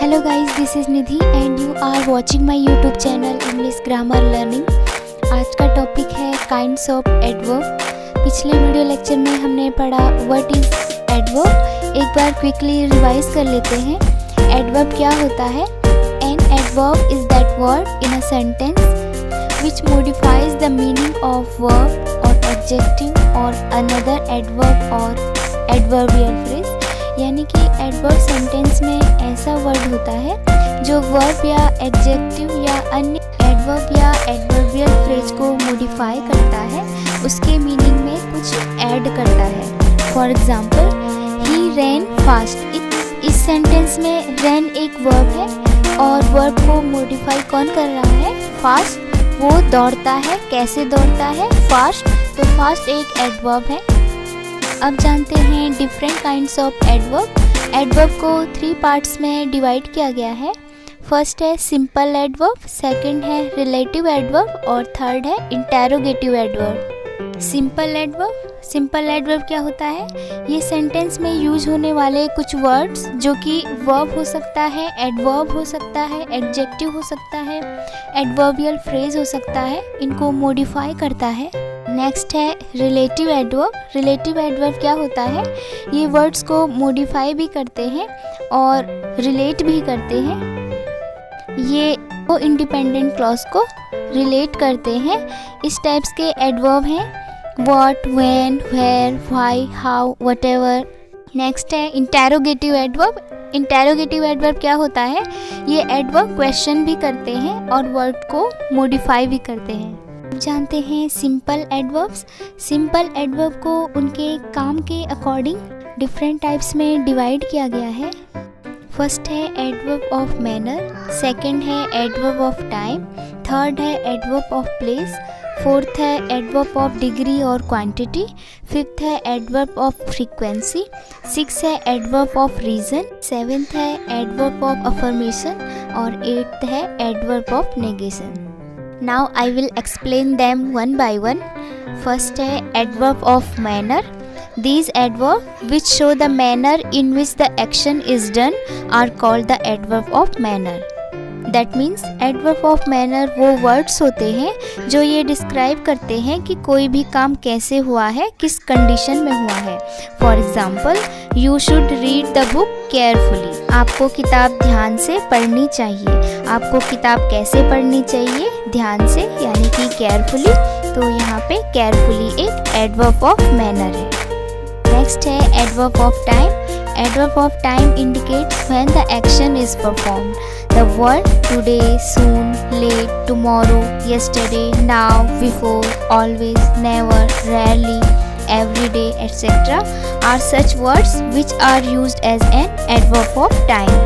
Hello guys, this is Nidhi and you are watching my YouTube channel English Grammar Learning। आज का topic है kinds of adverb. पिछले video lecture में हमने पढ़ा व्हाट इज एडवर्ब। एक बार क्विकली रिवाइज कर लेते हैं। एडवर्ब क्या होता है? An adverb is that word in a sentence which modifies the meaning of verb और एडजेक्टिव और अनदर एडवर्ब और एडवर्बियल फ्रेज। यानी कि एडवर्ब सेंटेंस में ऐसा वर्ड होता है जो वर्ब या एडजेक्टिव या अन्य एडवर्ब या एडवर्बियल फ्रेज को मॉडिफाई करता है, उसके मीनिंग में कुछ ऐड करता है। For example, he ran fast. इस सेंटेंस में रैन एक वर्ब है और वर्ब को मॉडिफाई कौन कर रहा है? फास्ट। वो दौड़ता है। कैसे दौड़ता है? फास्ट। तो फास्ट एक एडवर्ब है। अब जानते हैं different kinds of adverb. Adverb को 3 पार्ट्स में डिवाइड किया गया है। फर्स्ट है सिंपल एडवर्ब, सेकंड है रिलेटिव एडवर्ब और थर्ड है इंटेरोगेटिव एडवर्ब। सिंपल एडवर्ब क्या होता है? ये सेंटेंस में यूज होने वाले कुछ वर्ड्स जो कि वर्ब हो सकता है, एडवर्ब हो सकता है, एडजेक्टिव हो सकता है, एडवर्बियल फ्रेज हो सकता है, इनको मॉडिफाई करता है। नेक्स्ट है रिलेटिव एडवर्ब। रिलेटिव एडवर्ब क्या होता है? ये वर्ड्स को मॉडिफाई भी करते हैं और रिलेट भी करते हैं। ये वो इंडिपेंडेंट क्लॉज को रिलेट करते हैं। इस टाइप्स के एडवर्ब हैं what, when, where, why, how, whatever. Next है इंटेरोगेटिव एडवर्ब। इंटेरोगेटिव एडवर्ब क्या होता है? ये एडवर्ब क्वेश्चन भी करते हैं और वर्ड को मॉडिफाई भी करते हैं। जानते हैं सिंपल एडवर्ब्स। सिंपल एडवर्ब को उनके काम के अकॉर्डिंग डिफरेंट टाइप्स में डिवाइड किया गया है। फर्स्ट है एडवर्ब ऑफ मैनर, सेकंड है एडवर्ब ऑफ टाइम, थर्ड है एडवर्ब ऑफ प्लेस, फोर्थ है एडवर्ब ऑफ डिग्री और क्वांटिटी, फिफ्थ है एडवर्ब ऑफ फ्रीक्वेंसी, सिक्स है एडवर्ब ऑफ रीजन, सेवेंथ है एडवर्ब ऑफ अफर्मेशन और एट्थ है adverb of negation. Now I will explain them one by one. First है adverb of manner. These adverbs which show the manner in which the action is done are called the adverb of manner. That means adverb of manner वो words होते हैं जो ये describe करते हैं कि कोई भी काम कैसे हुआ है, किस condition में हुआ है। For example, you should read the book carefully. आपको किताब ध्यान से पढ़नी चाहिए। आपको किताब कैसे पढ़नी चाहिए? ध्यान से, यानी कि केयरफुली। तो यहाँ पे केयरफुली एक एडवर्ब ऑफ मैनर है। नेक्स्ट है adverb of time. Adverb of time indicates when the action is performed. The word today, soon, late, tomorrow, yesterday, now, before, always, never, rarely, every day, etc. are such words which are used as an adverb of time.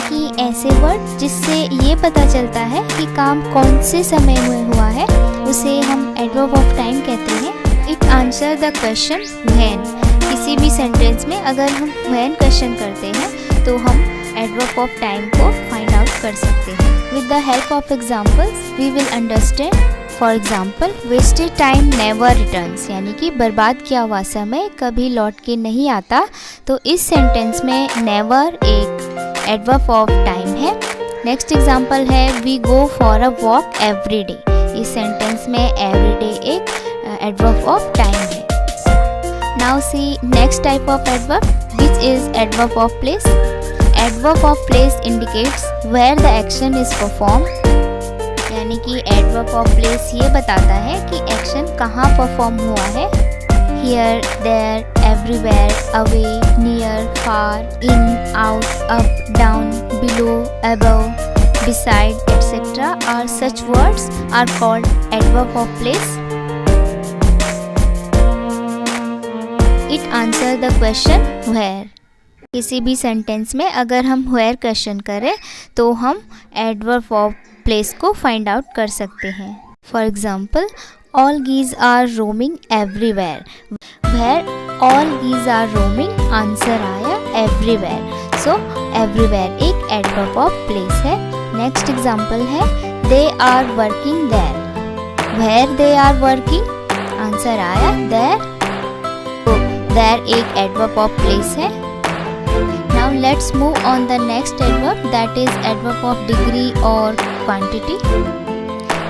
कि ऐसे word जिससे ये पता चलता है कि काम कौन से समय में हुआ है, उसे हम एडवर्ब ऑफ टाइम कहते हैं। It answer the question when. किसी भी सेंटेंस में अगर हम व्हेन क्वेश्चन करते हैं तो हम एडवर्ब ऑफ टाइम को फाइंड आउट कर सकते हैं। With the help of examples we will understand. For example, wasted time never returns, यानी कि बर्बाद किया हुआ समय कभी लौट के नहीं आता। तो इस सेंटेंस में नेवर एक एडवर्ब ऑफ टाइम है। नेक्स्ट एग्जाम्पल है we go for a walk every day. इस सेंटेंस में एवरी डे एक एडवर्ब ऑफ टाइम है। Now see next type of adverb which is adverb of place. Adverb of place indicates where the action is performed. यानी कि adverb of place ये बताता है कि एक्शन कहाँ परफॉर्म हुआ है। Here, there, everywhere, away, near, far, in, out, up, down, below, above, beside, etc. are such words are called adverb of place. It answer the question where. किसी भी sentence में अगर हम where क्वेश्चन करें तो हम adverb of place को find out कर सकते हैं। For example, all geese are roaming everywhere. Where all geese are roaming, answer आया एवरीवेयर। सो एवरीवेयर एक एडवर्ब ऑफ प्लेस है। नेक्स्ट एग्जाम्पल है they are working there. Where they are working, answer आया there. तो there एक adverb of place है। Now let's move on the next adverb, that is adverb of degree or quantity.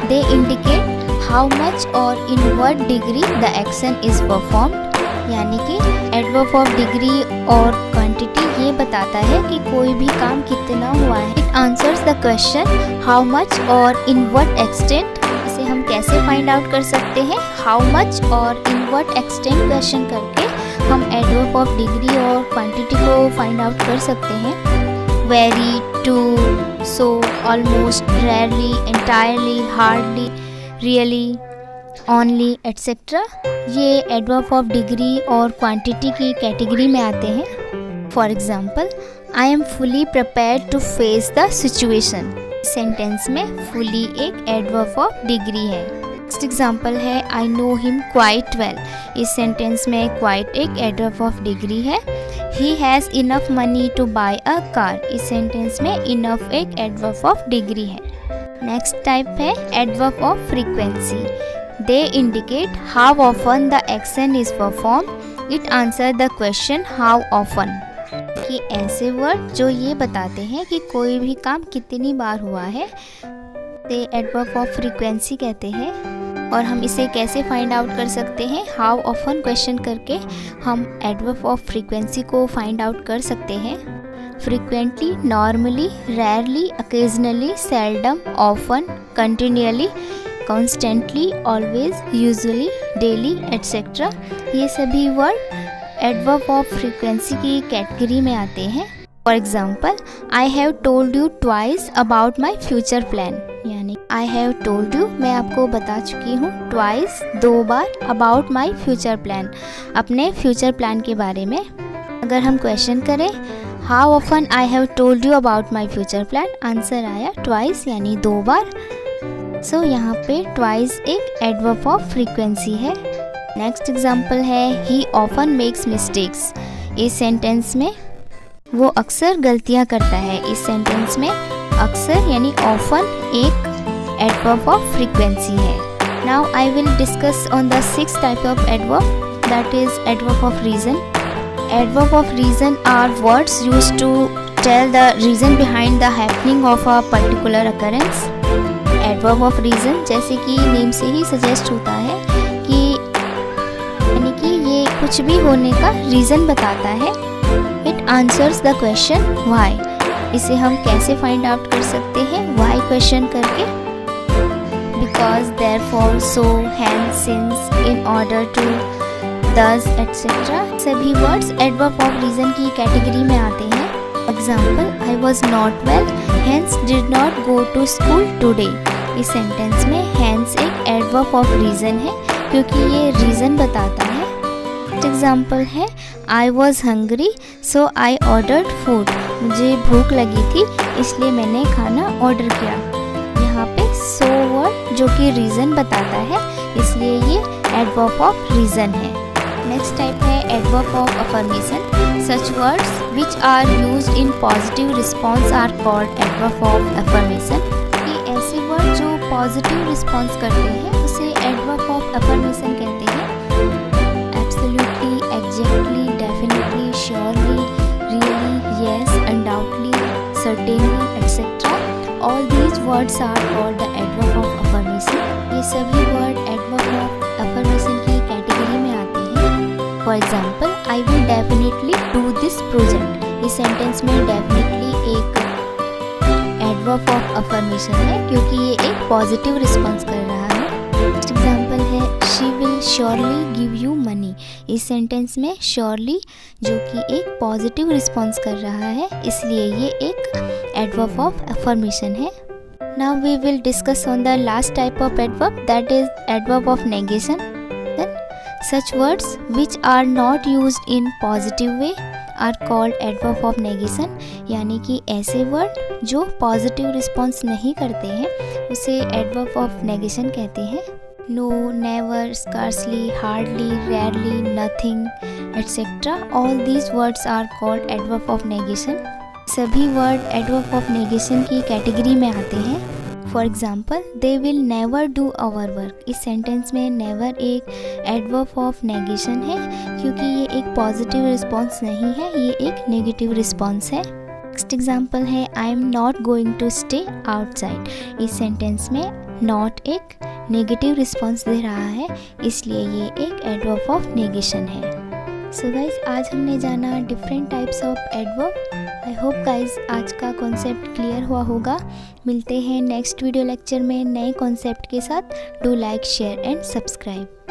They indicate how much or in what degree the action is performed. यानी कि adverb of degree और quantity ये बताता है कि कोई भी काम कितना हुआ है. It answers the question how much और in what extent. इसे हम कैसे फाइंड आउट कर सकते हैं? How much और in what extent क्वेश्चन करके हम एडवर्ब ऑफ डिग्री और क्वांटिटी को फाइंड आउट कर सकते हैं. Very, too, so, almost, rarely, entirely, hardly, really, only etcetera ये एडवर्ब ऑफ डिग्री और क्वांटिटी की कैटेगरी में आते हैं. For example, I am fully prepared to face the situation. Sentence में फुली एक एडवर्ब ऑफ डिग्री है. नेक्स्ट एग्जाम्पल है I know him quite well. इस सेंटेंस में क्वाइट एक एडवर्ब ऑफ डिग्री है. He has enough money to bye a car. इस sentence में इनफ एक एडवर्ब ऑफ डिग्री है. नेक्स्ट टाइप है adverb of frequency. They indicate how often the action is perform. It answer the question how often. कि ऐसे word जो ये बताते हैं कि कोई भी काम कितनी बार हुआ है, ते एडवर्ब ऑफ फ्रीक्वेंसी कहते हैं. और हम इसे कैसे फाइंड आउट कर सकते हैं? हाउ ऑफन क्वेश्चन करके हम एडवर्ब ऑफ फ्रीक्वेंसी को फाइंड आउट कर सकते हैं. Frequently, normally, rarely, occasionally, seldom, often, continually, constantly, always, usually, daily etcetera ये सभी वर्ड एडवर्ब ऑफ फ्रीक्वेंसी की कैटेगरी में आते हैं. For example, I have told you twice about my future plan. यानी आई हैव टोल्ड यू मैं आपको बता चुकी हूँ, ट्वाइस दो बार, अबाउट माई फ्यूचर प्लान अपने फ्यूचर प्लान के बारे में. अगर हम क्वेश्चन करें how often I have told you about my future plan, answer आया ट्वाइस यानी दो बार. सो यहाँ पे ट्वाइस एक एडवर्ब ऑफ फ्रीक्वेंसी है. नेक्स्ट एग्जाम्पल है ही ऑफन मेक्स मिस्टेक्स. इस सेंटेंस में वो अक्सर गलतियाँ करता है. इस सेंटेंस में अक्सर यानी ऑफन एक एडवर्ब ऑफ फ्रीक्वेंसी है. Now I will discuss on the sixth type of adverb, that is adverb of reason. Adverb of reason are words used to tell the reason behind the happening of a particular occurrence. Adverb of reason जैसे कि name से ही suggest होता है कि यानी कि ये कुछ भी होने का रीज़न बताता है. It answers the question why. इसे हम कैसे फाइंड आउट कर सकते हैं? व्हाई क्वेश्चन करके. Because, therefore, so, hence, since, in order to, thus etcetera सभी वर्ड्स एडवर्ब ऑफ रीजन की कैटेगरी में आते हैं. Example, I was not well, hence did not go to school today. इस सेंटेंस में हैंस एक adverb of reason है क्योंकि ये रीज़न बताता है. एग्जाम्पल है I was hungry so I ordered food. मुझे भूख लगी थी इसलिए मैंने खाना ऑर्डर किया. यहाँ पे सो वर्ड जो कि रीज़न बताता है इसलिए ये एडवर्ब ऑफ रीज़न है. नेक्स्ट टाइप है adverb of affirmation. Such words which are used in positive response are called adverb of affirmation. ये ऐसे वर्ड जो पॉजिटिव रिस्पॉन्स करते हैं उसे एडवर्ब ऑफ अफर्मेशन कहते हैं. Absolutely, exactly, definitely, surely, really, yes, undoubtedly, certainly etcetera all these words are called the adverb of affirmation. ये सभी वर्ड एडवर्ब ऑफ अफर्मेशन की कैटेगरी में आते हैं. For example, I will definitely do this project. इस sentence में definitely एक adverb of affirmation है क्योंकि ये एक पॉजिटिव रिस्पॉन्स कर रहा है. नेक्स्ट एग्जाम्पल है she will surely give you money. इस सेंटेंस में श्योरली जो कि एक पॉजिटिव रिस्पॉन्स कर रहा है इसलिए ये एक एडवर्ब ऑफ अफर्मेशन है. Now we will discuss on the last type of adverb, that is adverb of negation. Such words which are not used in positive way are called adverb of negation. यानी कि ऐसे word जो positive response नहीं करते हैं उसे adverb of negation कहते हैं. No, never, scarcely, hardly, rarely, nothing etcetera all these words are called adverb of negation. सभी वर्ड एडवर्ब ऑफ नेगेशन की कैटेगरी में आते हैं. For example, they will never do our work. इस sentence में never एक एडवर्ब ऑफ नेगेशन है क्योंकि ये एक पॉजिटिव रिस्पॉन्स नहीं है, ये एक नेगेटिव रिस्पॉन्स है। नेक्स्ट एग्जाम्पल है I am not going to stay outside. इस सेंटेंस में नॉट एक नेगेटिव रिस्पॉन्स दे रहा है, इसलिए ये एक एडवर्ब ऑफ नेगेशन है। सो गाइज, आज हमने जाना different types of adverb. I hope guys आज का कॉन्सेप्ट क्लियर हुआ होगा। मिलते हैं नेक्स्ट वीडियो लेक्चर में नए कॉन्सेप्ट के साथ। Do like, share and subscribe.